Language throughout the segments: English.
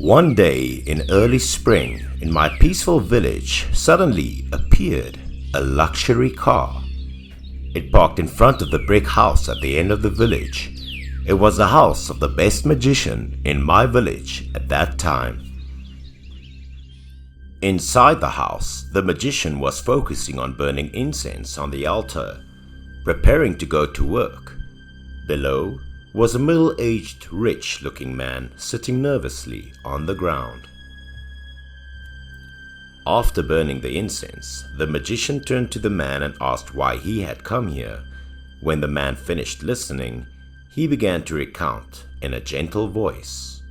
One day in early spring, in my peaceful village, suddenly appeared a luxury car. It parked in front of the brick house at the end of the village. It was the house of the best magician in my village at that time. Inside the house, the magician was focusing on burning incense on the altar, preparing to go to work. Below was a middle-aged, rich-looking man sitting nervously on the ground. After burning the incense, the magician turned to the man and asked why he had come here. When the man finished listening, he began to recount in a gentle voice.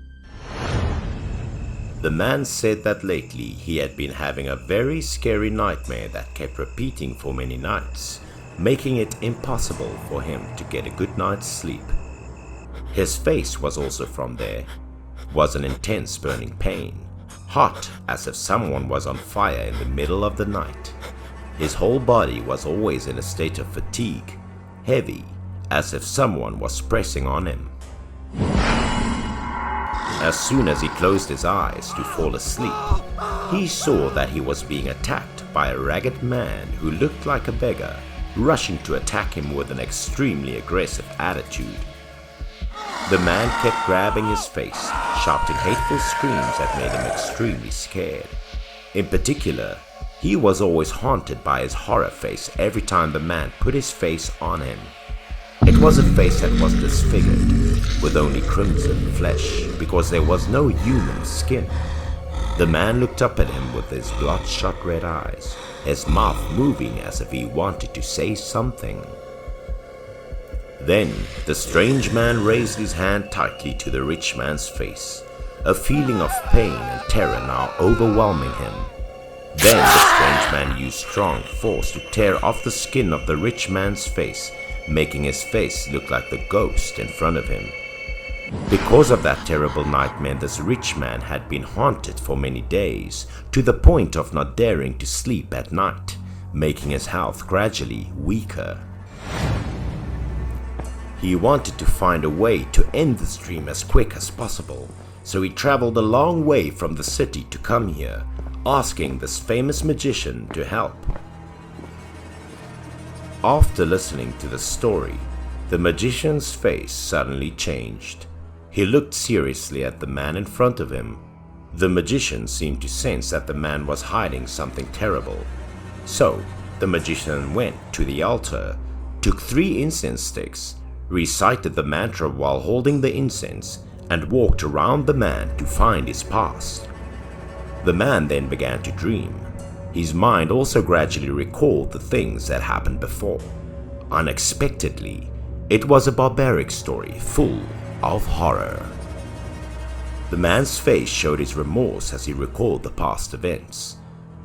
The man said that lately he had been having a very scary nightmare that kept repeating for many nights, making it impossible for him to get a good night's sleep. His face was also from there, was an intense burning pain, hot as if someone was on fire in the middle of the night. His whole body was always in a state of fatigue, heavy as if someone was pressing on him. As soon as he closed his eyes to fall asleep, he saw that he was being attacked by a ragged man who looked like a beggar, rushing to attack him with an extremely aggressive attitude. The man kept grabbing his face, shouting hateful screams that made him extremely scared. In particular, he was always haunted by his horror face every time the man put his face on him. It was a face that was disfigured, with only crimson flesh, because there was no human skin. The man looked up at him with his bloodshot red eyes, his mouth moving as if he wanted to say something. Then the strange man raised his hand tightly to the rich man's face, a feeling of pain and terror now overwhelming him. Then the strange man used strong force to tear off the skin of the rich man's face, making his face look like the ghost in front of him. Because of that terrible nightmare, this rich man had been haunted for many days, to the point of not daring to sleep at night, making his health gradually weaker. He wanted to find a way to end this dream as quick as possible, so he traveled a long way from the city to come here, asking this famous magician to help. After listening to the story, the magician's face suddenly changed. He looked seriously at the man in front of him. The magician seemed to sense that the man was hiding something terrible. So, the magician went to the altar, took 3 incense sticks, recited the mantra while holding the incense, and walked around the man to find his past. The man then began to dream. His mind also gradually recalled the things that happened before. Unexpectedly, it was a barbaric story full of horror. The man's face showed his remorse as he recalled the past events.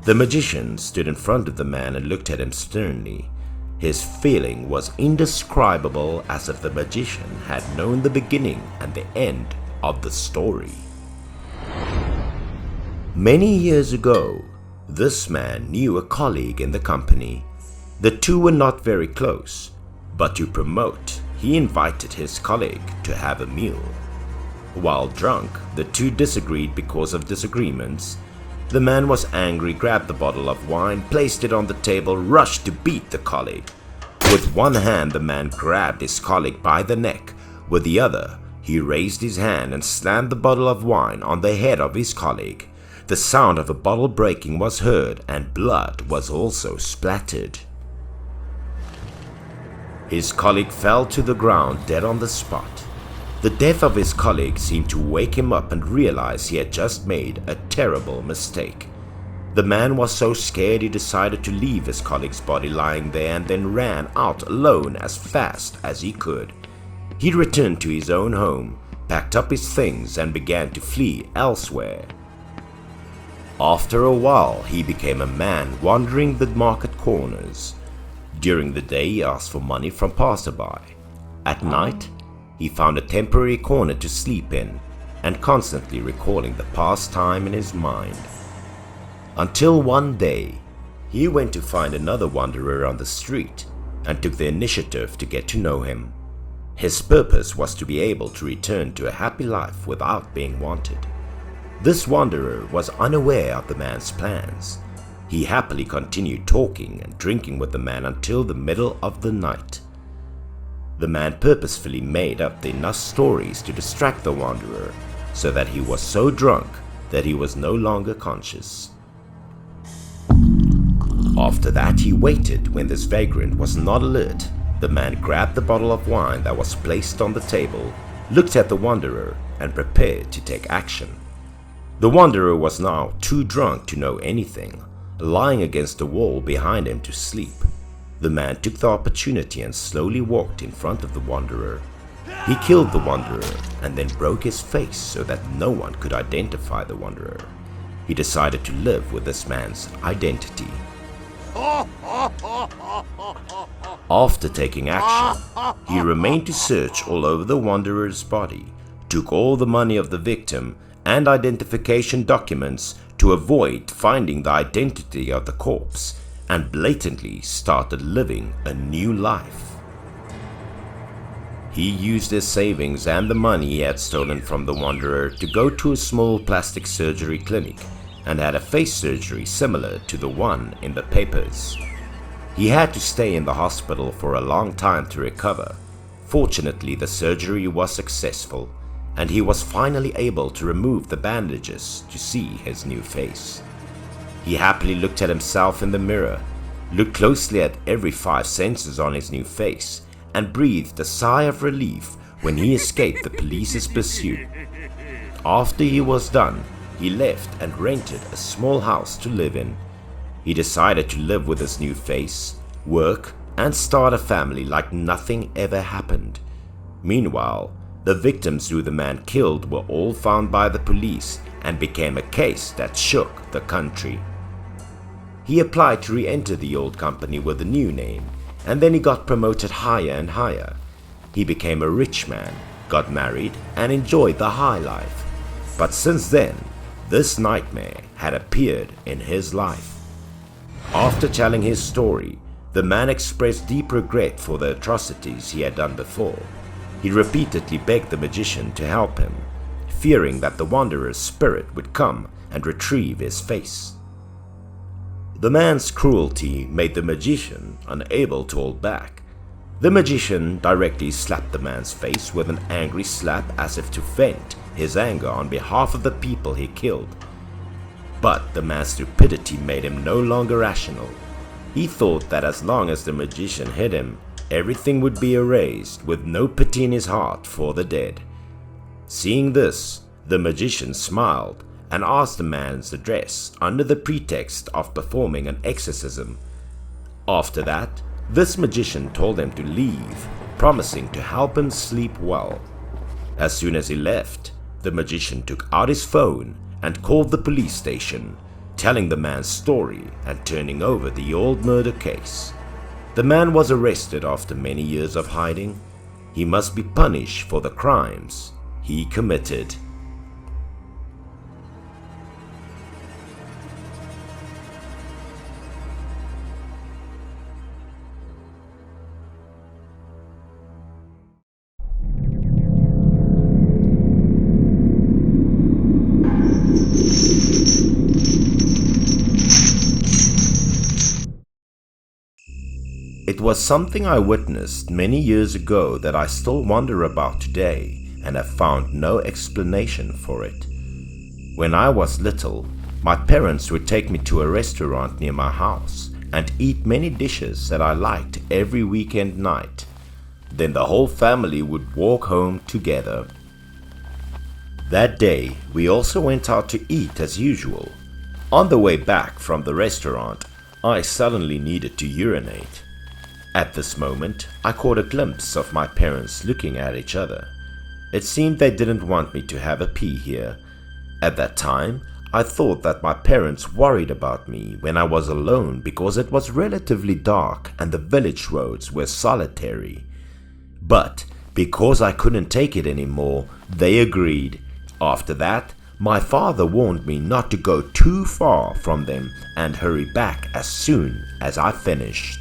The magician stood in front of the man and looked at him sternly. His feeling was indescribable, as if the magician had known the beginning and the end of the story. Many years ago, this man knew a colleague in the company. The two were not very close, but to promote, he invited his colleague to have a meal. While drunk, the two disagreed because of disagreements. The man was angry, grabbed the bottle of wine, placed it on the table, rushed to beat the colleague. With one hand, the man grabbed his colleague by the neck. With the other, he raised his hand and slammed the bottle of wine on the head of his colleague. The sound of a bottle breaking was heard, and blood was also splattered. His colleague fell to the ground dead on the spot. The death of his colleague seemed to wake him up and realize he had just made a terrible mistake. The man was so scared he decided to leave his colleague's body lying there and then ran out alone as fast as he could. He returned to his own home, packed up his things, and began to flee elsewhere. After a while, he became a man wandering the market corners. During the day, he asked for money from passerby. At night, he found a temporary corner to sleep in, and constantly recalling the past time in his mind. Until one day, he went to find another wanderer on the street and took the initiative to get to know him. His purpose was to be able to return to a happy life without being wanted. This wanderer was unaware of the man's plans. He happily continued talking and drinking with the man until the middle of the night. The man purposefully made up enough stories to distract the wanderer so that he was so drunk that he was no longer conscious. After that, he waited. When this vagrant was not alert, the man grabbed the bottle of wine that was placed on the table, looked at the wanderer, and prepared to take action. The wanderer was now too drunk to know anything, lying against the wall behind him to sleep. The man took the opportunity and slowly walked in front of the wanderer. He killed the wanderer and then broke his face so that no one could identify the wanderer. He decided to live with this man's identity. After taking action, he remained to search all over the wanderer's body, took all the money of the victim and identification documents to avoid finding the identity of the corpse, and blatantly started living a new life. He used his savings and the money he had stolen from the wanderer to go to a small plastic surgery clinic and had a face surgery similar to the one in the papers. He had to stay in the hospital for a long time to recover. Fortunately, the surgery was successful, and he was finally able to remove the bandages to see his new face. He happily looked at himself in the mirror, looked closely at every 5 senses on his new face, and breathed a sigh of relief when he escaped the police's pursuit. After he was done, he left and rented a small house to live in. He decided to live with his new face, work, and start a family like nothing ever happened. Meanwhile, the victims who the man killed were all found by the police and became a case that shook the country. He applied to re-enter the old company with a new name, and then he got promoted higher and higher. He became a rich man, got married, and enjoyed the high life. But since then, this nightmare had appeared in his life. After telling his story, the man expressed deep regret for the atrocities he had done before. He repeatedly begged the magician to help him, fearing that the wanderer's spirit would come and retrieve his face. The man's cruelty made the magician unable to hold back. The magician directly slapped the man's face with an angry slap as if to vent his anger on behalf of the people he killed. But the man's stupidity made him no longer rational. He thought that as long as the magician hit him, everything would be erased with no pity in his heart for the dead. Seeing this, the magician smiled and asked the man's address under the pretext of performing an exorcism. After that, this magician told him to leave, promising to help him sleep well. As soon as he left, the magician took out his phone and called the police station, telling the man's story and turning over the old murder case. The man was arrested after many years of hiding. He must be punished for the crimes he committed. It was something I witnessed many years ago that I still wonder about today and have found no explanation for it. When I was little, my parents would take me to a restaurant near my house and eat many dishes that I liked every weekend night. Then the whole family would walk home together. That day, we also went out to eat as usual. On the way back from the restaurant, I suddenly needed to urinate. At this moment, I caught a glimpse of my parents looking at each other. It seemed they didn't want me to have a pee here. At that time, I thought that my parents worried about me when I was alone because it was relatively dark and the village roads were solitary. But because I couldn't take it anymore, they agreed. After that, my father warned me not to go too far from them and hurry back as soon as I finished.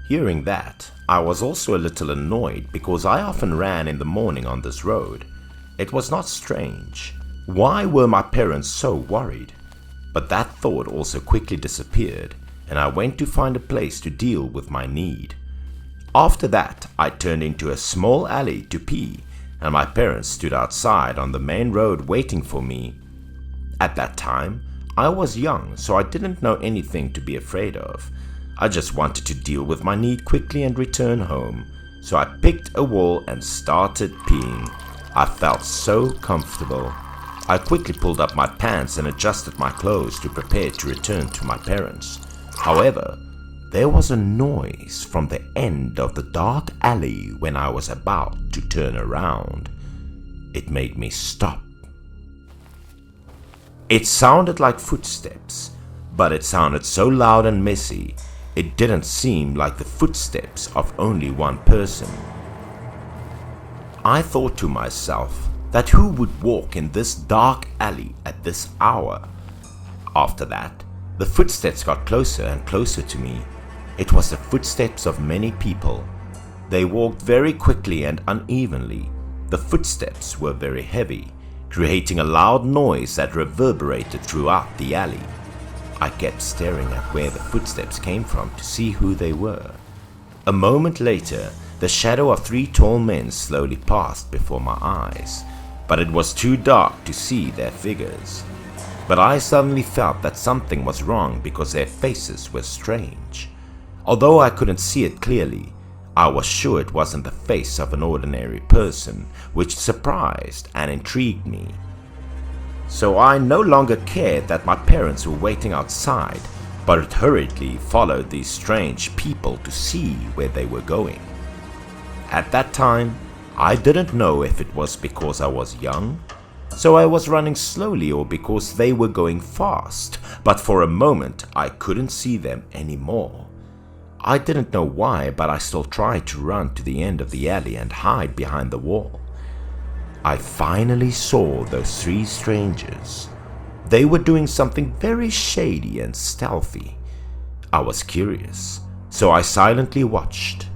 Hearing that, I was also a little annoyed because I often ran in the morning on this road. It was not strange. Why were my parents so worried? But that thought also quickly disappeared, and I went to find a place to deal with my need. After that, I turned into a small alley to pee, and my parents stood outside on the main road waiting for me. At that time, I was young, so I didn't know anything to be afraid of. I just wanted to deal with my need quickly and return home, so I picked a wall and started peeing. I felt so comfortable. I quickly pulled up my pants and adjusted my clothes to prepare to return to my parents. However, there was a noise from the end of the dark alley when I was about to turn around. It made me stop. It sounded like footsteps, but it sounded so loud and messy, it didn't seem like the footsteps of only one person. I thought to myself that who would walk in this dark alley at this hour? After that, the footsteps got closer and closer to me. It was the footsteps of many people. They walked very quickly and unevenly. The footsteps were very heavy, creating a loud noise that reverberated throughout the alley. I kept staring at where the footsteps came from to see who they were. A moment later, the shadow of 3 tall men slowly passed before my eyes, but it was too dark to see their figures. But I suddenly felt that something was wrong because their faces were strange. Although I couldn't see it clearly, I was sure it wasn't the face of an ordinary person, which surprised and intrigued me. So I no longer cared that my parents were waiting outside, but hurriedly followed these strange people to see where they were going. At that time, I didn't know if it was because I was young, so I was running slowly, or because they were going fast, but for a moment I couldn't see them anymore. I didn't know why, but I still tried to run to the end of the alley and hide behind the wall. I finally saw those 3 strangers. They were doing something very shady and stealthy. I was curious, so I silently watched.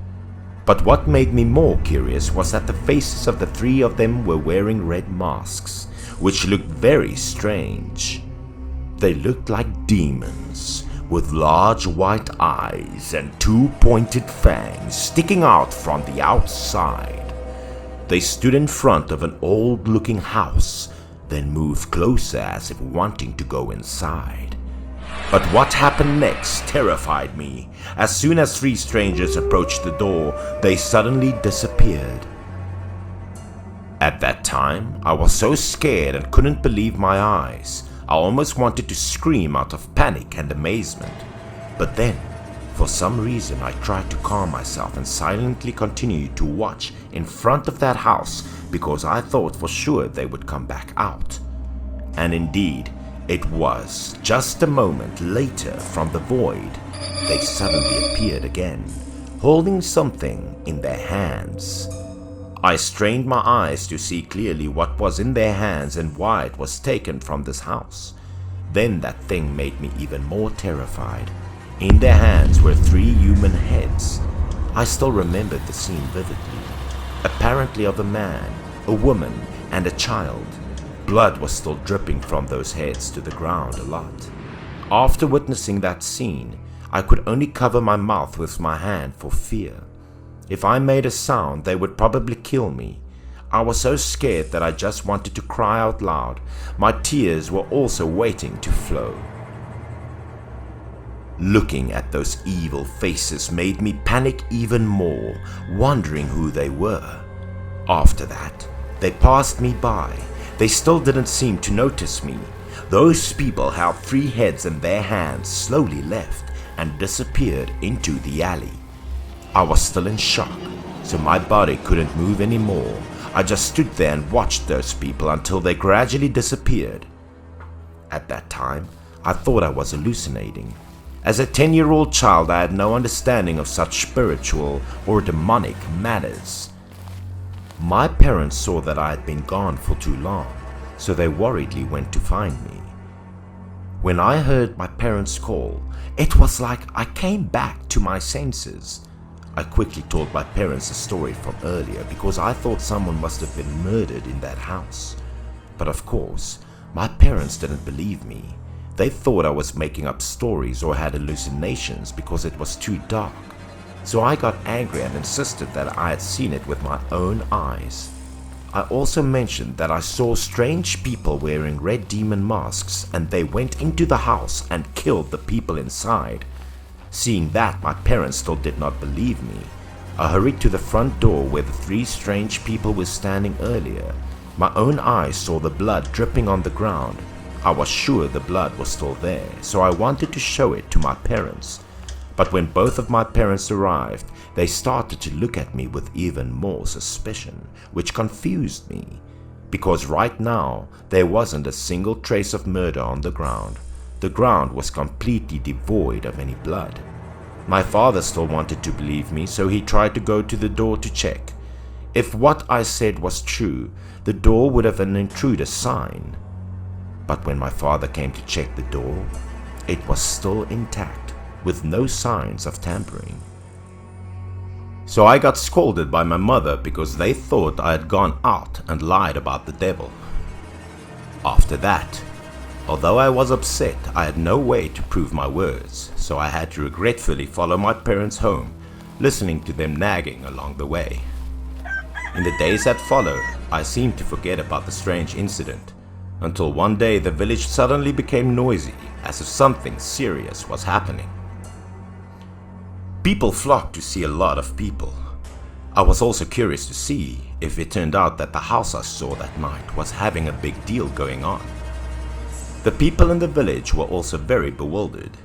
But what made me more curious was that the faces of the 3 of them were wearing red masks, which looked very strange. They looked like demons, with large white eyes and 2 pointed fangs sticking out from the outside. They stood in front of an old-looking house, then moved closer as if wanting to go inside. But what happened next terrified me. As soon as 3 strangers approached the door, they suddenly disappeared. At that time, I was so scared and couldn't believe my eyes. I almost wanted to scream out of panic and amazement. But then, for some reason, I tried to calm myself and silently continued to watch in front of that house because I thought for sure they would come back out. And indeed, it was. Just a moment later, from the void, they suddenly appeared again, holding something in their hands. I strained my eyes to see clearly what was in their hands and why it was taken from this house. Then that thing made me even more terrified. In their hands were 3 human heads. I still remembered the scene vividly. Apparently of a man, a woman, and a child. Blood was still dripping from those heads to the ground a lot. After witnessing that scene, I could only cover my mouth with my hand for fear. If I made a sound, they would probably kill me. I was so scared that I just wanted to cry out loud. My tears were also waiting to flow. Looking at those evil faces made me panic even more, wondering who they were. After that, they passed me by. They still didn't seem to notice me. Those people held 3 heads in their hands, slowly left and disappeared into the alley. I was still in shock, so my body couldn't move anymore. I just stood there and watched those people until they gradually disappeared. At that time, I thought I was hallucinating. As a 10-year-old child, I had no understanding of such spiritual or demonic matters. My parents saw that I had been gone for too long, so they worriedly went to find me. When I heard my parents call, it was like I came back to my senses. I quickly told my parents the story from earlier because I thought someone must have been murdered in that house. but of course, my parents didn't believe me. They thought I was making up stories or had hallucinations because it was too dark. So I got angry and insisted that I had seen it with my own eyes. I also mentioned that I saw strange people wearing red demon masks and they went into the house and killed the people inside. Seeing that, my parents still did not believe me. I hurried to the front door where the 3 strange people were standing earlier. My own eyes saw the blood dripping on the ground. I was sure the blood was still there, so I wanted to show it to my parents. But when both of my parents arrived, they started to look at me with even more suspicion, which confused me, because right now there wasn't a single trace of murder on the ground. The ground was completely devoid of any blood. My father still wanted to believe me, so he tried to go to the door to check. If what I said was true, the door would have an intruder sign. But when my father came to check the door, it was still intact, with no signs of tampering. So I got scolded by my mother because they thought I had gone out and lied about the devil. After that, although I was upset, I had no way to prove my words, so I had to regretfully follow my parents home, listening to them nagging along the way. In the days that followed, I seemed to forget about the strange incident, until one day the village suddenly became noisy, as if something serious was happening. People flocked to see a lot of people. I was also curious to see if it turned out that the house I saw that night was having a big deal going on. The people in the village were also very bewildered.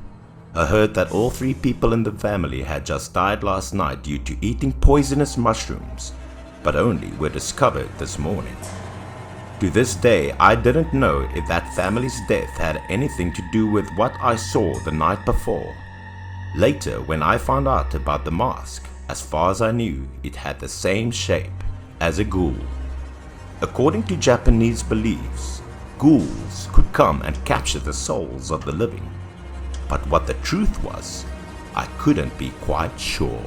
I heard that all 3 people in the family had just died last night due to eating poisonous mushrooms, but only were discovered this morning. To this day, I didn't know if that family's death had anything to do with what I saw the night before. Later, when I found out about the mask, as far as I knew, it had the same shape as a ghoul. According to Japanese beliefs, ghouls could come and capture the souls of the living. But what the truth was, I couldn't be quite sure.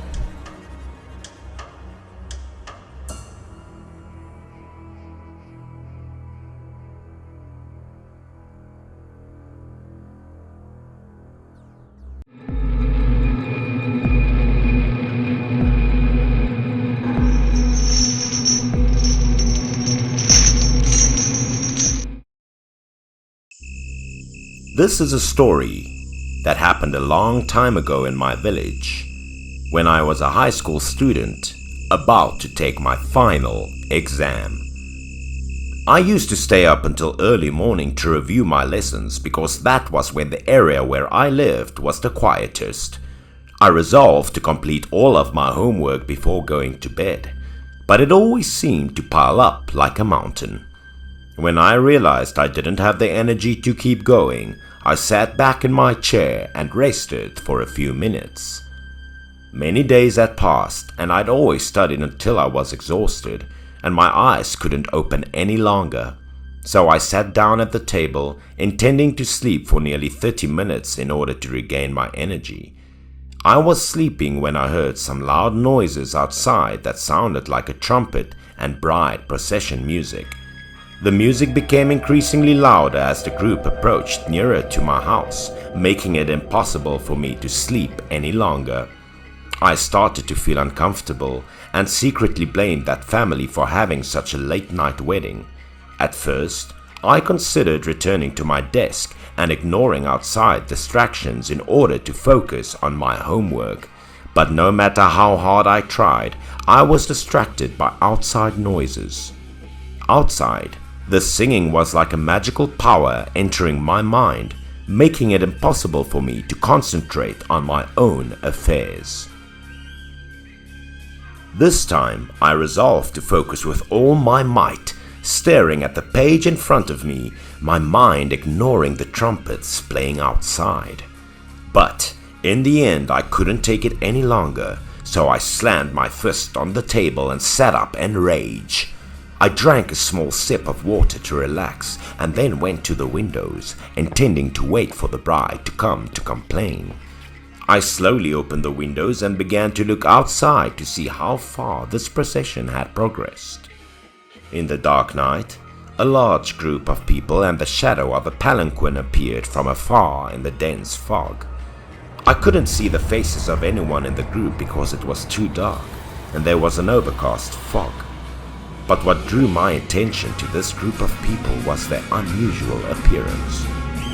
This is a story that happened a long time ago in my village, when I was a high school student about to take my final exam. I used to stay up until early morning to review my lessons because that was when the area where I lived was the quietest. I resolved to complete all of my homework before going to bed, but it always seemed to pile up like a mountain. When I realized I didn't have the energy to keep going, I sat back in my chair and rested for a few minutes. Many days had passed and I'd always studied until I was exhausted and my eyes couldn't open any longer. So I sat down at the table, intending to sleep for nearly 30 minutes in order to regain my energy. I was sleeping when I heard some loud noises outside that sounded like a trumpet and bride procession music. The music became increasingly louder as the group approached nearer to my house, making it impossible for me to sleep any longer. I started to feel uncomfortable and secretly blamed that family for having such a late-night wedding. At first, I considered returning to my desk and ignoring outside distractions in order to focus on my homework. But no matter how hard I tried, I was distracted by outside noises. Outside, the singing was like a magical power entering my mind, making it impossible for me to concentrate on my own affairs. This time, I resolved to focus with all my might, staring at the page in front of me, my mind ignoring the trumpets playing outside. But in the end, I couldn't take it any longer, so I slammed my fist on the table and sat up in rage. I drank a small sip of water to relax and then went to the windows, intending to wait for the bride to come to complain. I slowly opened the windows and began to look outside to see how far this procession had progressed. In the dark night, a large group of people and the shadow of a palanquin appeared from afar in the dense fog. I couldn't see the faces of anyone in the group because it was too dark and there was an overcast fog. But what drew my attention to this group of people was their unusual appearance.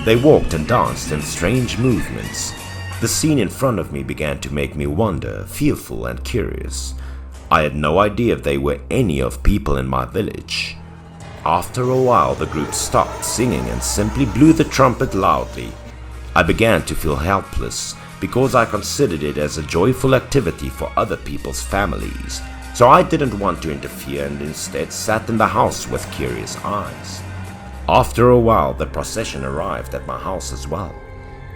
They walked and danced in strange movements. The scene in front of me began to make me wonder, fearful and curious. I had no idea if they were any of people in my village. After a while, the group stopped singing and simply blew the trumpet loudly. I began to feel helpless because I considered it as a joyful activity for other people's families, so I didn't want to interfere and instead sat in the house with curious eyes. After a while, the procession arrived at my house as well.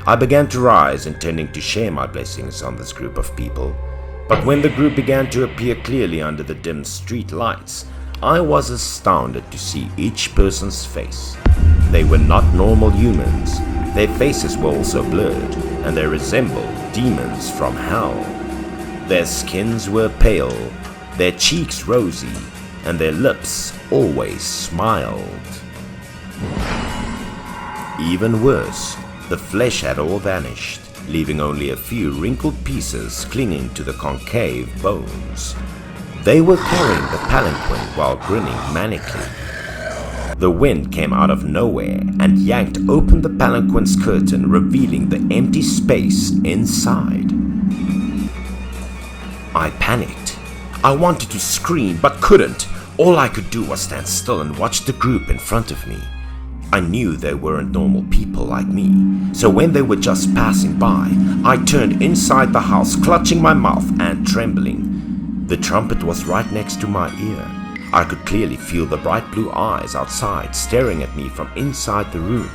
I began to rise, intending to share my blessings on this group of people, but when the group began to appear clearly under the dim street lights, I was astounded to see each person's face. They were not normal humans. Their faces were also blurred, and they resembled demons from hell. Their skins were pale, their cheeks rosy, and their lips always smiled. Even worse, the flesh had all vanished, leaving only a few wrinkled pieces clinging to the concave bones. They were carrying the palanquin while grinning manically. The wind came out of nowhere and yanked open the palanquin's curtain, revealing the empty space inside. I panicked. I wanted to scream but couldn't. All I could do was stand still and watch the group in front of me. I knew they weren't normal people like me, so when they were just passing by, I turned inside the house, clutching my mouth and trembling. The trumpet was right next to my ear. I could clearly feel the bright blue eyes outside staring at me from inside the room.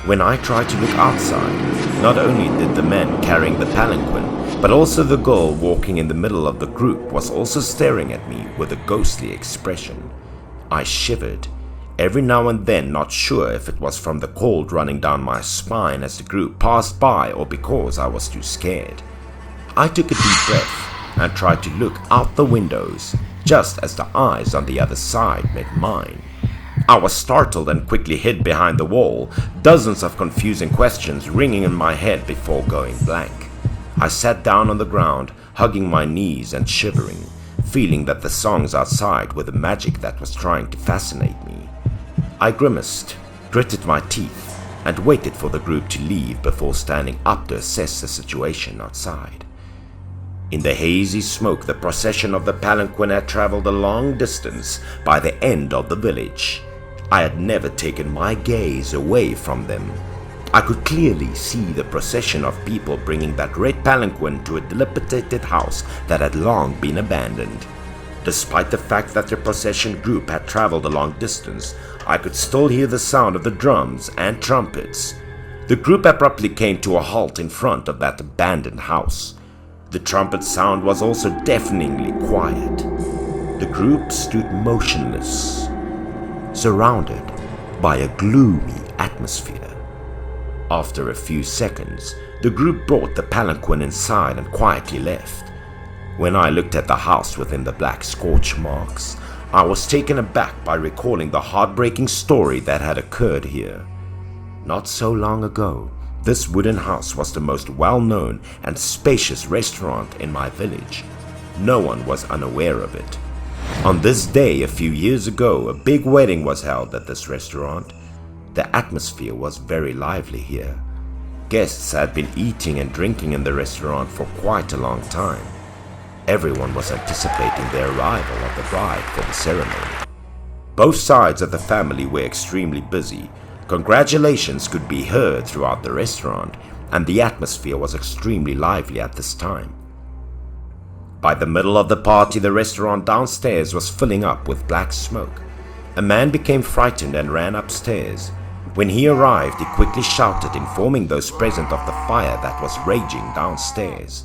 When I tried to look outside, not only did the man carrying the palanquin, but also the girl walking in the middle of the group was also staring at me with a ghostly expression. I shivered, every now and then not sure if it was from the cold running down my spine as the group passed by or because I was too scared. I took a deep breath and tried to look out the windows, just as the eyes on the other side met mine. I was startled and quickly hid behind the wall, dozens of confusing questions ringing in my head before going blank. I sat down on the ground, hugging my knees and shivering, feeling that the songs outside were the magic that was trying to fascinate me. I grimaced, gritted my teeth, and waited for the group to leave before standing up to assess the situation outside. In the hazy smoke, the procession of the palanquin had traveled a long distance by the end of the village. I had never taken my gaze away from them. I could clearly see the procession of people bringing that red palanquin to a dilapidated house that had long been abandoned. Despite the fact that the procession group had traveled a long distance, I could still hear the sound of the drums and trumpets. The group abruptly came to a halt in front of that abandoned house. The trumpet sound was also deafeningly quiet. The group stood motionless, surrounded by a gloomy atmosphere. After a few seconds, the group brought the palanquin inside and quietly left. When I looked at the house within the black scorch marks, I was taken aback by recalling the heartbreaking story that had occurred here. Not so long ago, this wooden house was the most well-known and spacious restaurant in my village. No one was unaware of it. On this day a few years ago, a big wedding was held at this restaurant. The atmosphere was very lively here. Guests had been eating and drinking in the restaurant for quite a long time. Everyone was anticipating the arrival of the bride for the ceremony. Both sides of the family were extremely busy. Congratulations could be heard throughout the restaurant, and the atmosphere was extremely lively at this time. By the middle of the party, the restaurant downstairs was filling up with black smoke. A man became frightened and ran upstairs. When he arrived, he quickly shouted, informing those present of the fire that was raging downstairs.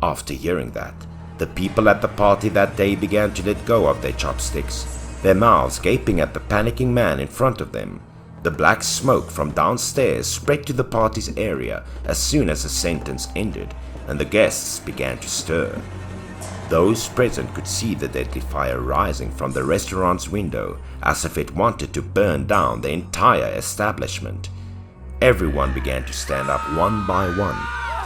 After hearing that, the people at the party that day began to let go of their chopsticks, their mouths gaping at the panicking man in front of them. The black smoke from downstairs spread to the party's area as soon as the sentence ended, and the guests began to stir. Those present could see the deadly fire rising from the restaurant's window as if it wanted to burn down the entire establishment. Everyone began to stand up one by one,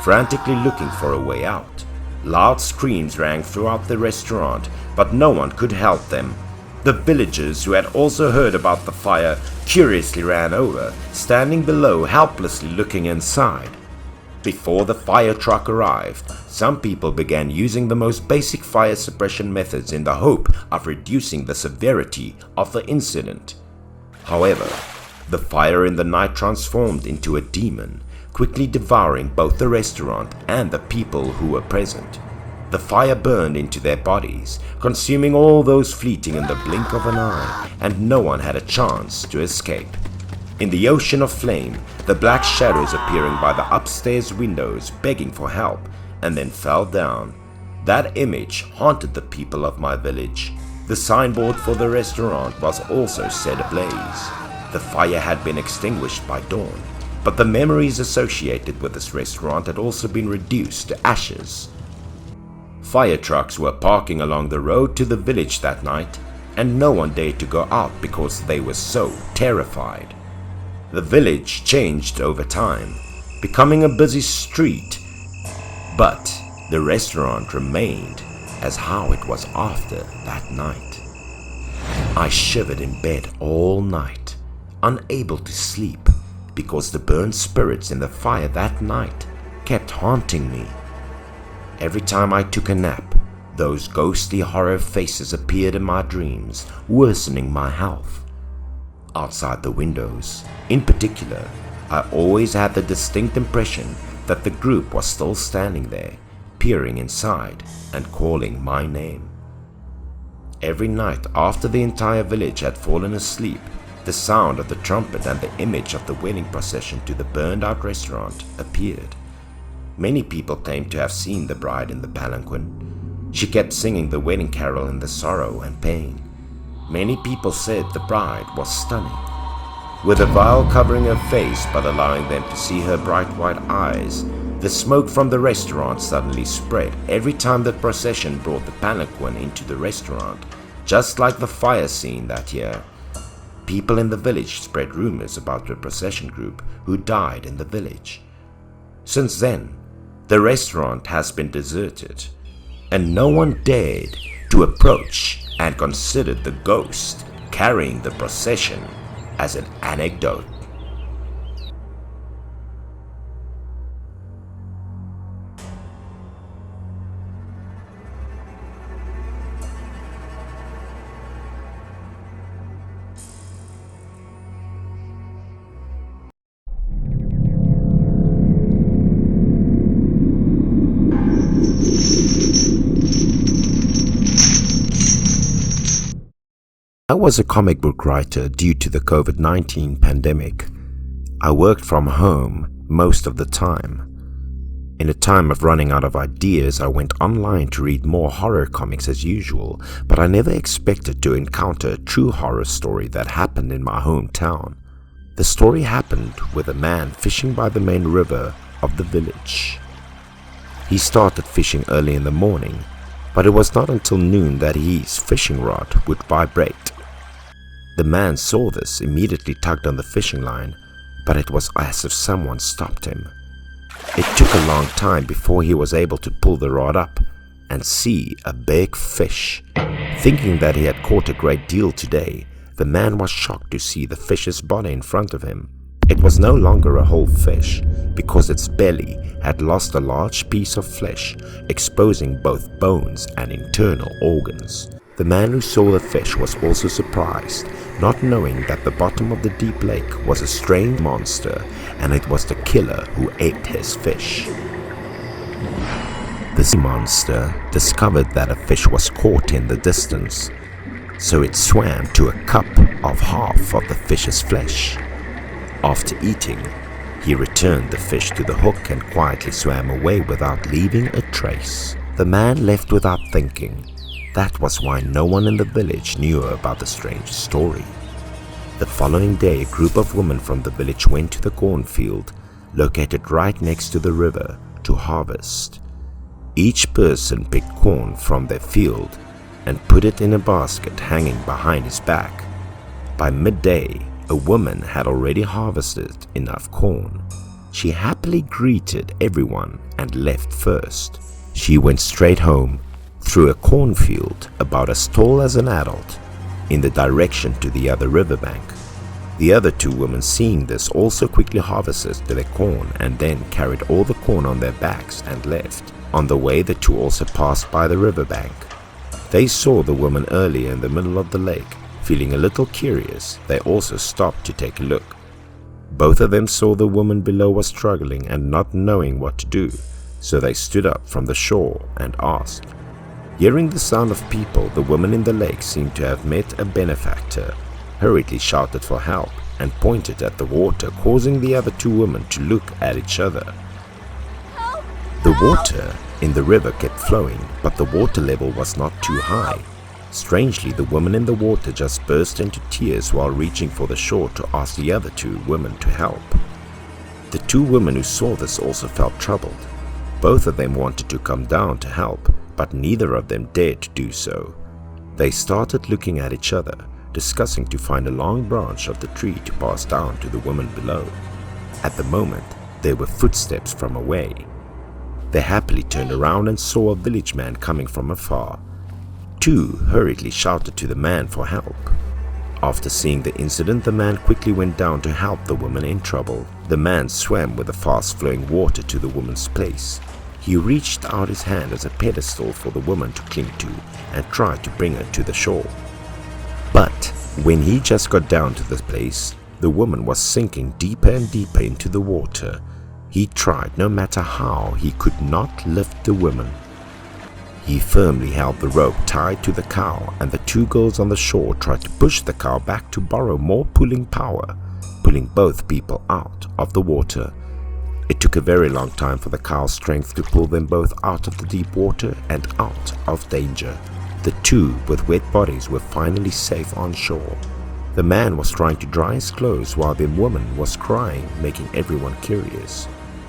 frantically looking for a way out. Loud screams rang throughout the restaurant, but no one could help them. The villagers who had also heard about the fire curiously ran over, standing below helplessly looking inside. Before the fire truck arrived, some people began using the most basic fire suppression methods in the hope of reducing the severity of the incident. However, the fire in the night transformed into a demon, quickly devouring both the restaurant and the people who were present. The fire burned into their bodies, consuming all those fleeting in the blink of an eye, and no one had a chance to escape. In the ocean of flame, the black shadows appearing by the upstairs windows begging for help, and then fell down. That image haunted the people of my village. The signboard for the restaurant was also set ablaze. The fire had been extinguished by dawn, but the memories associated with this restaurant had also been reduced to ashes. Fire trucks were parking along the road to the village that night, and no one dared to go out because they were so terrified. The village changed over time, becoming a busy street, but the restaurant remained as how it was after that night. I shivered in bed all night, unable to sleep, because the burned spirits in the fire that night kept haunting me. Every time I took a nap, those ghostly horror faces appeared in my dreams, worsening my health. Outside the windows, in particular, I always had the distinct impression that the group was still standing there, peering inside and calling my name. Every night after the entire village had fallen asleep, the sound of the trumpet and the image of the wedding procession to the burned-out restaurant appeared. Many people claimed to have seen the bride in the palanquin. She kept singing the wedding carol in the sorrow and pain. Many people said the bride was stunning, with a veil covering her face but allowing them to see her bright white eyes. The smoke from the restaurant suddenly spread every time the procession brought the palanquin into the restaurant, just like the fire scene that year. People in the village spread rumors about the procession group who died in the village. Since then, the restaurant has been deserted, and no one dared to approach and considered the ghost carrying the procession as an anecdote. I was a comic book writer due to the COVID-19 pandemic. I worked from home most of the time. In a time of running out of ideas, I went online to read more horror comics as usual, but I never expected to encounter a true horror story that happened in my hometown. The story happened with a man fishing by the main river of the village. He started fishing early in the morning, but it was not until noon that his fishing rod would vibrate. The man saw this, immediately tugged on the fishing line, but it was as if someone stopped him. It took a long time before he was able to pull the rod up and see a big fish. Thinking that he had caught a great deal today, the man was shocked to see the fish's body in front of him. It was no longer a whole fish, because its belly had lost a large piece of flesh, exposing both bones and internal organs. The man who saw the fish was also surprised, not knowing that the bottom of the deep lake was a strange monster, and it was the killer who ate his fish. The sea monster discovered that a fish was caught in the distance, so it swam to a cup of half of the fish's flesh. After eating, he returned the fish to the hook and quietly swam away without leaving a trace. The man left without thinking. That was why no one in the village knew about the strange story. The following day, a group of women from the village went to the cornfield, located right next to the river, to harvest. Each person picked corn from their field and put it in a basket hanging behind his back. By midday, a woman had already harvested enough corn. She happily greeted everyone and left first. She went straight home, through a cornfield about as tall as an adult, in the direction to the other riverbank. The other two women, seeing this, also quickly harvested their corn and then carried all the corn on their backs and left. On the way, the two also passed by the riverbank. They saw the woman earlier in the middle of the lake. Feeling a little curious, they also stopped to take a look. Both of them saw the woman below was struggling and not knowing what to do, so they stood up from the shore and asked. Hearing the sound of people, the woman in the lake seemed to have met a benefactor, hurriedly shouted for help and pointed at the water, causing the other two women to look at each other. The water in the river kept flowing, but the water level was not too high. Strangely, the woman in the water just burst into tears while reaching for the shore to ask the other two women to help. The two women who saw this also felt troubled. Both of them wanted to come down to help, but neither of them dared to do so. They started looking at each other, discussing to find a long branch of the tree to pass down to the woman below. At the moment, there were footsteps from away. They happily turned around and saw a village man coming from afar. Two hurriedly shouted to the man for help. After seeing the incident, the man quickly went down to help the woman in trouble. The man swam with the fast-flowing water to the woman's place. He reached out his hand as a pedestal for the woman to cling to and tried to bring her to the shore. But when he just got down to the place, the woman was sinking deeper and deeper into the water. He tried no matter how, he could not lift the woman. He firmly held the rope tied to the cow, and the two girls on the shore tried to push the cow back to borrow more pulling power, pulling both people out of the water. It took a very long time for the cow's strength to pull them both out of the deep water and out of danger. The two with wet bodies were finally safe on shore. The man was trying to dry his clothes while the woman was crying, making everyone curious.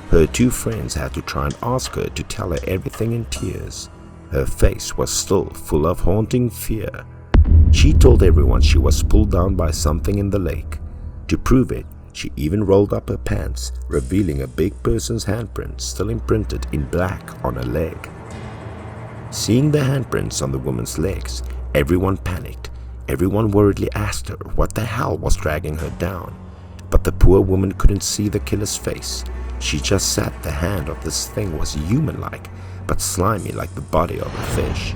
Her two friends had to try and ask her to tell her everything in tears. Her face was still full of haunting fear. She told everyone she was pulled down by something in the lake. To prove it, she even rolled up her pants, revealing a big person's handprint still imprinted in black on her leg. Seeing the handprints on the woman's legs, everyone panicked. Everyone worriedly asked her what the hell was dragging her down. But the poor woman couldn't see the killer's face. She just said the hand of this thing was human-like, but slimy like the body of a fish.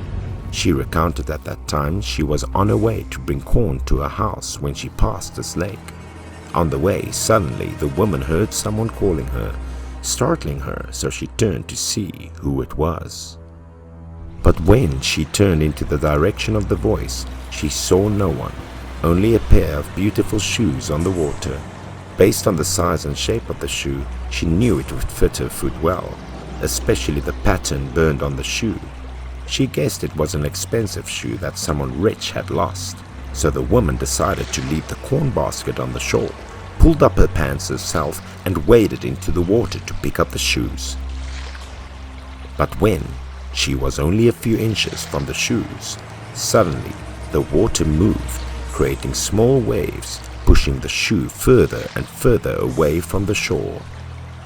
She recounted at that time she was on her way to bring corn to her house when she passed this lake. On the way, suddenly the woman heard someone calling her, startling her, so she turned to see who it was. But when she turned into the direction of the voice, she saw no one, only a pair of beautiful shoes on the water. Based on the size and shape of the shoe, she knew it would fit her foot well, especially the pattern burned on the shoe. She guessed it was an expensive shoe that someone rich had lost. So the woman decided to leave the corn basket on the shore, pulled up her pants herself and waded into the water to pick up the shoes. But when she was only a few inches from the shoes, suddenly the water moved, creating small waves, pushing the shoe further and further away from the shore.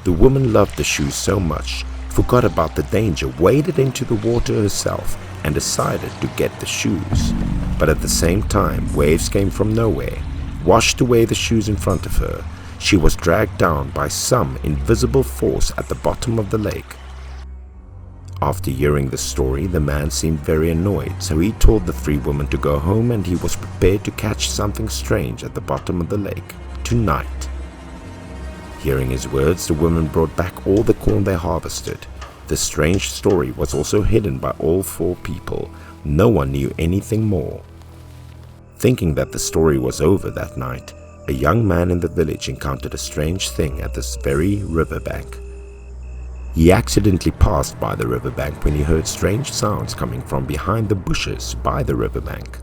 The woman loved the shoes so much, forgot about the danger, waded into the water herself and decided to get the shoes. But at the same time, waves came from nowhere, washed away the shoes in front of her. She was dragged down by some invisible force at the bottom of the lake. After hearing the story, the man seemed very annoyed, so he told the three women to go home and he was prepared to catch something strange at the bottom of the lake tonight. Hearing his words, the women brought back all the corn they harvested. The strange story was also hidden by all four people. No one knew anything more. Thinking that the story was over that night, a young man in the village encountered a strange thing at this very riverbank. He accidentally passed by the riverbank when he heard strange sounds coming from behind the bushes by the riverbank.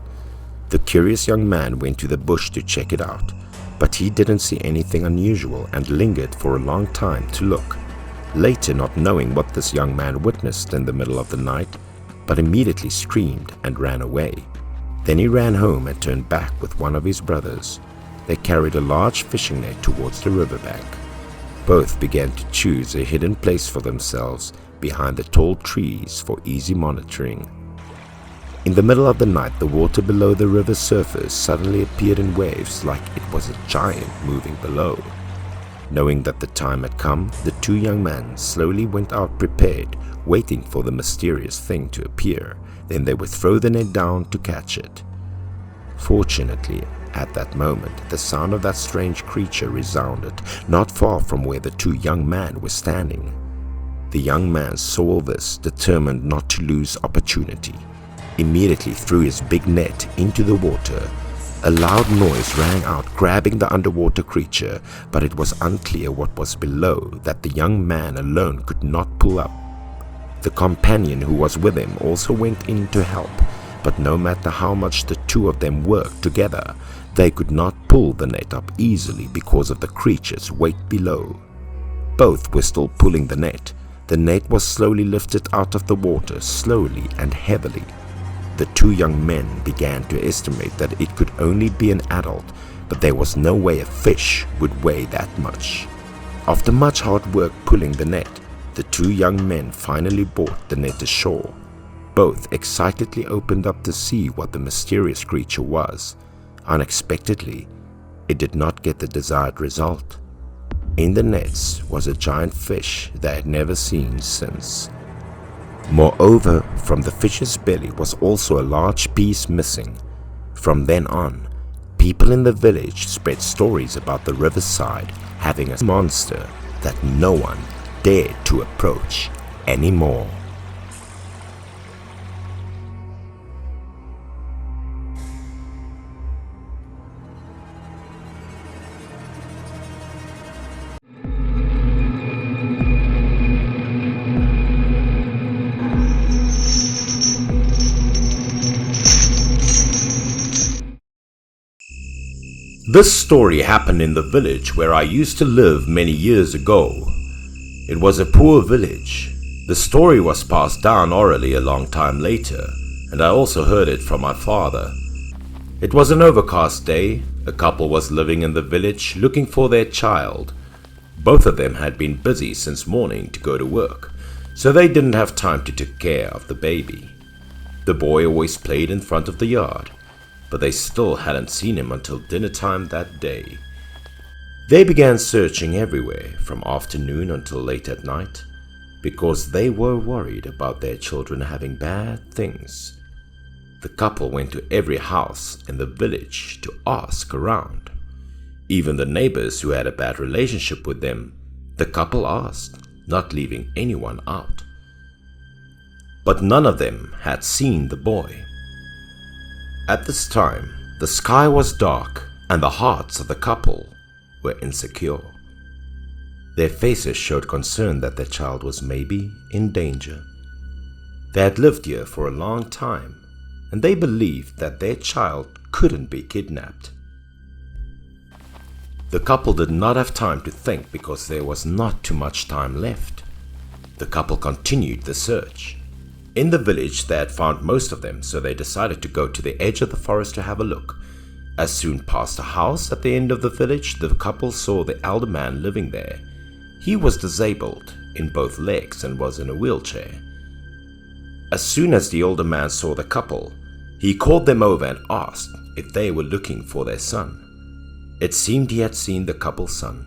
The curious young man went to the bush to check it out, but he didn't see anything unusual and lingered for a long time to look. later not knowing what this young man witnessed in the middle of the night, but immediately screamed and ran away. Then he ran home and turned back with one of his brothers. They carried a large fishing net towards the riverbank. Both began to choose a hidden place for themselves behind the tall trees for easy monitoring. In the middle of the night, the water below the river's surface suddenly appeared in waves like it was a giant moving below. Knowing that the time had come, the two young men slowly went out prepared, waiting for the mysterious thing to appear. Then they would throw the net down to catch it. Fortunately, at that moment, the sound of that strange creature resounded not far from where the two young men were standing. The young man saw this, determined not to lose opportunity. Immediately threw his big net into the water. A loud noise rang out, grabbing the underwater creature, but it was unclear what was below that the young man alone could not pull up. The companion who was with him also went in to help, but no matter how much the two of them worked together, they could not pull the net up easily because of the creature's weight below. Both were still pulling the net. The net was slowly lifted out of the water, slowly and heavily. The two young men began to estimate that it could only be an adult, but there was no way a fish would weigh that much. After much hard work pulling the net, the two young men finally brought the net ashore. Both excitedly opened up to see what the mysterious creature was. Unexpectedly, it did not get the desired result. In the nets was a giant fish they had never seen since. Moreover, from the fish's belly was also a large piece missing. From then on, people in the village spread stories about the riverside having a monster that no one dared to approach anymore. This story happened in the village where I used to live many years ago. It was a poor village. The story was passed down orally a long time later, and I also heard it from my father. It was an overcast day. A couple was living in the village looking for their child. Both of them had been busy since morning to go to work, so they didn't have time to take care of the baby. The boy always played in front of the yard, but they still hadn't seen him until dinner time that day. They began searching everywhere from afternoon until late at night because they were worried about their children having bad things. The couple went to every house in the village to ask around. Even the neighbors who had a bad relationship with them, the couple asked, not leaving anyone out. But none of them had seen the boy. At this time, the sky was dark and the hearts of the couple were insecure. Their faces showed concern that their child was maybe in danger. They had lived here for a long time and they believed that their child couldn't be kidnapped. The couple did not have time to think because there was not too much time left. The couple continued the search. In the village they had found most of them, so they decided to go to the edge of the forest to have a look. As soon past a house at the end of the village, the couple saw the elder man living there. He was disabled in both legs and was in a wheelchair. As soon as the older man saw the couple, he called them over and asked if they were looking for their son. It seemed he had seen the couple's son.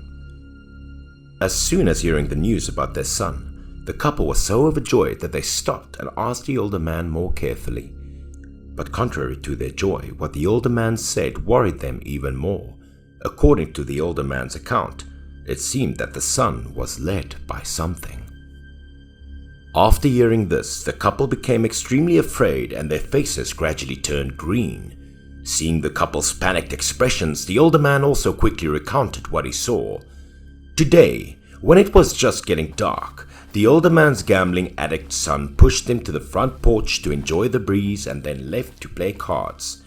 As soon as hearing the news about their son, the couple was so overjoyed that they stopped and asked the older man more carefully. But contrary to their joy, what the older man said worried them even more. According to the older man's account, it seemed that the son was led by something. After hearing this, the couple became extremely afraid and their faces gradually turned green. Seeing the couple's panicked expressions, the older man also quickly recounted what he saw. Today, when it was just getting dark, the older man's gambling addict son pushed him to the front porch to enjoy the breeze and then left to play cards.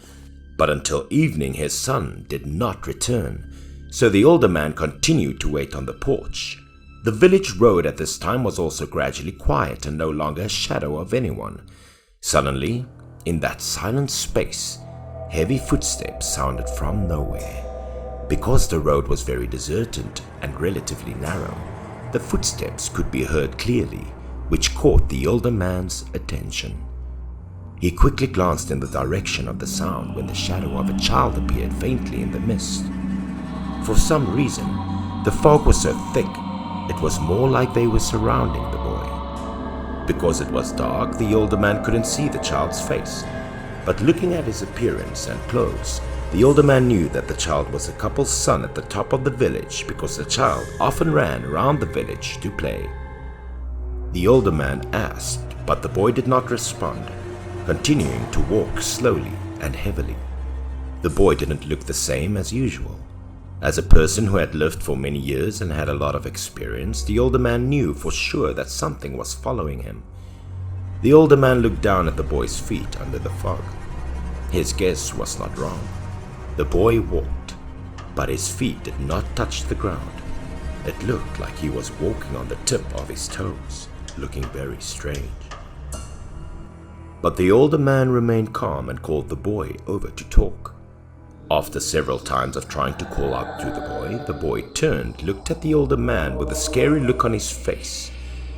But until evening his son did not return, so the older man continued to wait on the porch. The village road at this time was also gradually quiet and no longer a shadow of anyone. Suddenly, in that silent space, heavy footsteps sounded from nowhere. Because the road was very deserted and relatively narrow, the footsteps could be heard clearly, which caught the older man's attention. He quickly glanced in the direction of the sound when the shadow of a child appeared faintly in the mist. For some reason, the fog was so thick, it was more like they were surrounding the boy. Because it was dark, the older man couldn't see the child's face. But looking at his appearance and clothes, the older man knew that the child was the couple's son at the top of the village because the child often ran around the village to play. The older man asked, but the boy did not respond, continuing to walk slowly and heavily. The boy didn't look the same as usual. As a person who had lived for many years and had a lot of experience, the older man knew for sure that something was following him. The older man looked down at the boy's feet under the fog. His guess was not wrong. The boy walked, but his feet did not touch the ground. It looked like he was walking on the tip of his toes, looking very strange. But the older man remained calm and called the boy over to talk. After several times of trying to call out to the boy turned, looked at the older man with a scary look on his face.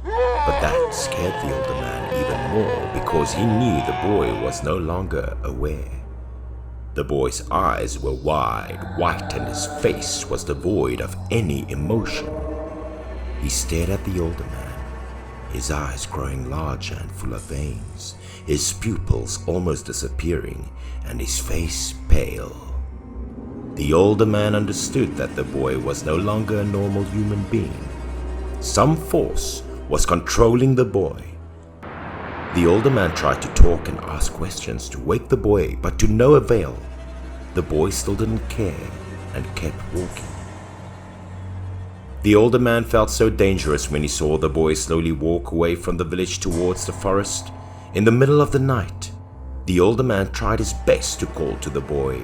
But that scared the older man even more because he knew the boy was no longer aware. The boy's eyes were wide, white, and his face was devoid of any emotion. He stared at the older man, his eyes growing larger and full of veins, his pupils almost disappearing, and his face pale. The older man understood that the boy was no longer a normal human being. Some force was controlling the boy. The older man tried to talk and ask questions to wake the boy, but to no avail. The boy still didn't care and kept walking. The older man felt so dangerous when he saw the boy slowly walk away from the village towards the forest. In the middle of the night, the older man tried his best to call to the boy,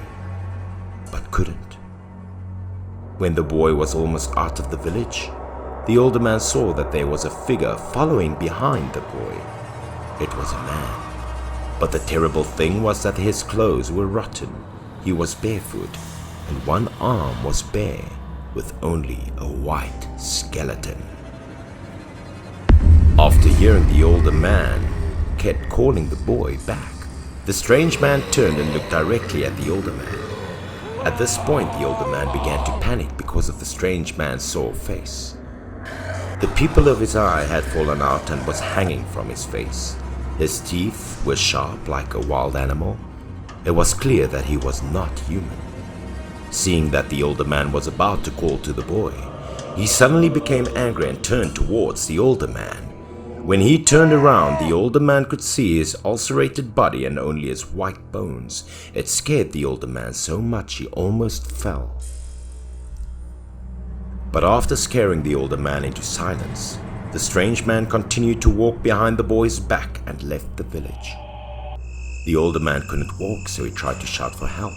but couldn't. When the boy was almost out of the village, the older man saw that there was a figure following behind the boy. It was a man, but the terrible thing was that his clothes were rotten. He was barefoot, and one arm was bare, with only a white skeleton. After hearing the older man kept calling the boy back, the strange man turned and looked directly at the older man. At this point, the older man began to panic because of the strange man's sore face. The pupil of his eye had fallen out and was hanging from his face. His teeth were sharp like a wild animal. It was clear that he was not human. Seeing that the older man was about to call to the boy, he suddenly became angry and turned towards the older man. When he turned around, the older man could see his ulcerated body and only his white bones. It scared the older man so much he almost fell. But after scaring the older man into silence, the strange man continued to walk behind the boy's back and left the village. The older man couldn't walk, so he tried to shout for help,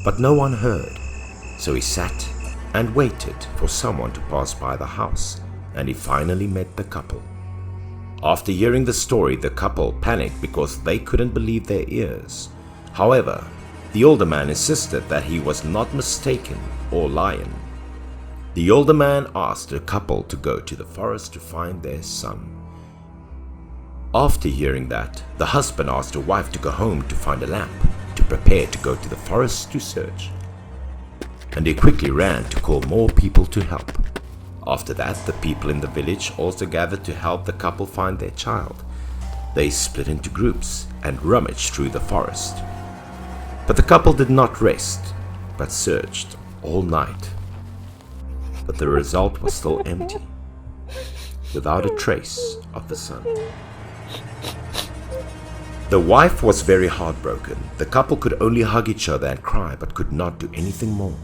but no one heard. So he sat and waited for someone to pass by the house, and he finally met the couple. After hearing the story, the couple panicked because they couldn't believe their ears. However, the older man insisted that he was not mistaken or lying. The older man asked the couple to go to the forest to find their son. After hearing that, the husband asked the wife to go home to find a lamp to prepare to go to the forest to search. And they quickly ran to call more people to help. After that, the people in the village also gathered to help the couple find their child. They split into groups and rummaged through the forest. But the couple did not rest, but searched all night. But the result was still empty, without a trace of the son. The wife was very heartbroken. The couple could only hug each other and cry, but could not do anything more.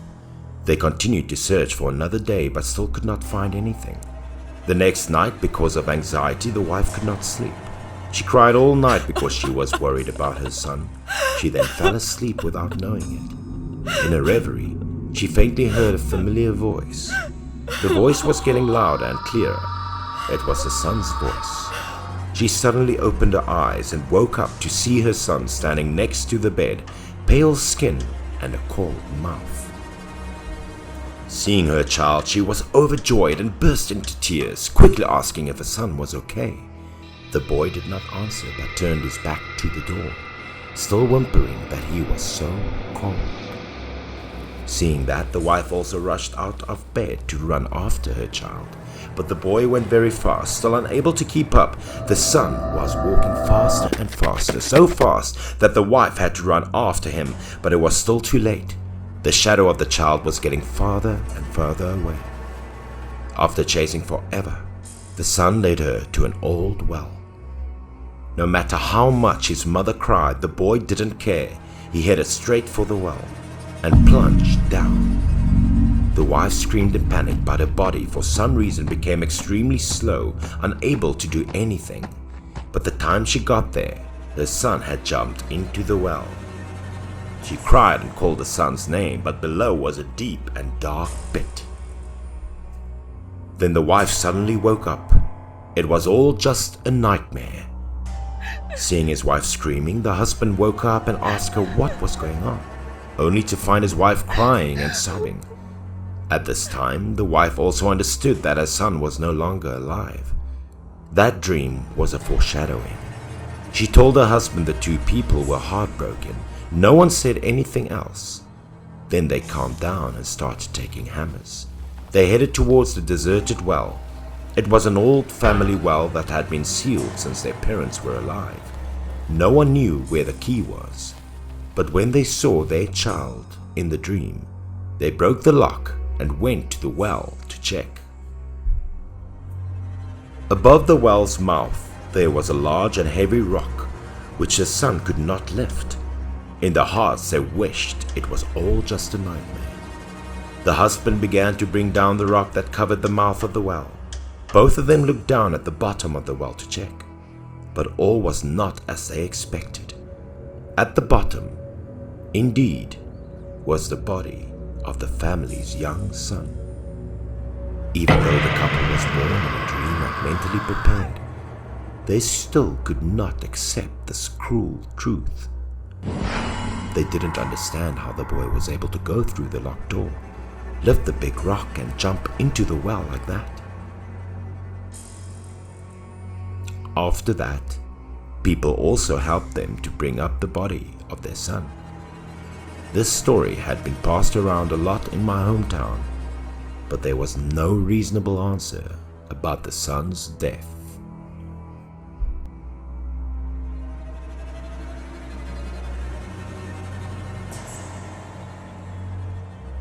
They continued to search for another day, but still could not find anything. The next night, because of anxiety, the wife could not sleep. She cried all night because she was worried about her son. She then fell asleep without knowing it. In a reverie, she faintly heard a familiar voice. The voice was getting louder and clearer. It was the son's voice. She suddenly opened her eyes and woke up to see her son standing next to the bed, pale skin and a cold mouth. Seeing her child, she was overjoyed and burst into tears, quickly asking if her son was okay. The boy did not answer but turned his back to the door, still whimpering that he was so cold. Seeing that, the wife also rushed out of bed to run after her child, but the boy went very fast, still unable to keep up. The son was walking faster and faster, so fast that the wife had to run after him, but it was still too late. The shadow of the child was getting farther and farther away. After chasing forever, the son led her to an old well. No matter how much his mother cried, the boy didn't care. He headed straight for the well and plunged down. The wife screamed in panic, but her body for some reason became extremely slow, unable to do anything. But the time she got there, her son had jumped into the well. She cried and called the son's name, but below was a deep and dark pit. Then the wife suddenly woke up. It was all just a nightmare. Seeing his wife screaming, the husband woke up and asked her what was going on, only to find his wife crying and sobbing. At this time, the wife also understood that her son was no longer alive. That dream was a foreshadowing. She told her husband the two people were heartbroken. No one said anything else. Then they calmed down and started taking hammers. They headed towards the deserted well. It was an old family well that had been sealed since their parents were alive. No one knew where the key was. But when they saw their child in the dream, they broke the lock and went to the well to check. Above the well's mouth, there was a large and heavy rock, which the son could not lift. In their hearts, they wished it was all just a nightmare. The husband began to bring down the rock that covered the mouth of the well. Both of them looked down at the bottom of the well to check, but all was not as they expected. At the bottom, indeed, was the body of the family's young son. Even though the couple was born in a dream and mentally prepared, they still could not accept this cruel truth. They didn't understand how the boy was able to go through the locked door, lift the big rock and jump into the well like that. After that, people also helped them to bring up the body of their son. This story had been passed around a lot in my hometown, but there was no reasonable answer about the son's death.